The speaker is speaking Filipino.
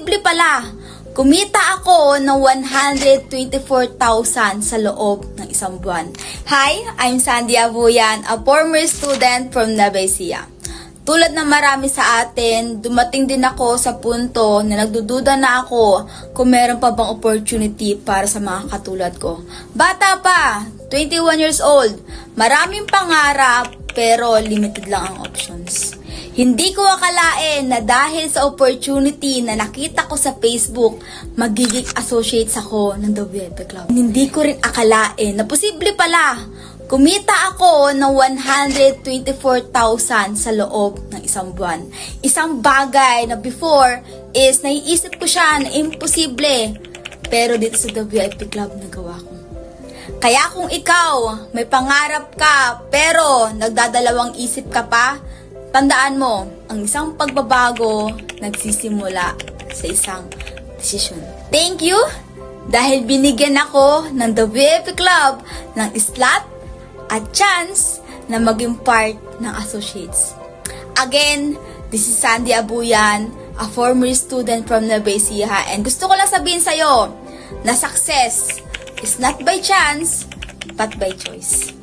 posible pala. Kumita ako ng 124,000 sa loob ng isang buwan. Hi, I'm Sandy Abuyan, a former student from Nueva Ecija. Tulad ng marami sa atin, dumating din ako sa punto na nagdududa na ako kung meron pa bang opportunity para sa mga katulad ko. Bata pa, 21 years old, maraming pangarap pero limited lang ang options. Hindi ko akalain na dahil sa opportunity na nakita ko sa Facebook, magiging associates ako ng The VIP Club. Hindi ko rin akalain na posible pala. Kumita ako ng 124,000 sa loob ng isang buwan. Isang bagay na before is naiisip ko siya na imposible. Pero dito sa The VIP Club nagawa ko. Kaya kung ikaw may pangarap ka pero nagdadalawang isip ka pa, tandaan mo, ang isang pagbabago nagsisimula sa isang desisyon. Thank you dahil binigyan ako ng The VIP Club ng slot at chance na maging part ng associates. Again, this is Sandy Abuyan, a former student from Nueva Ecija, and gusto ko lang sabihin sa'yo na success is not by chance, but by choice.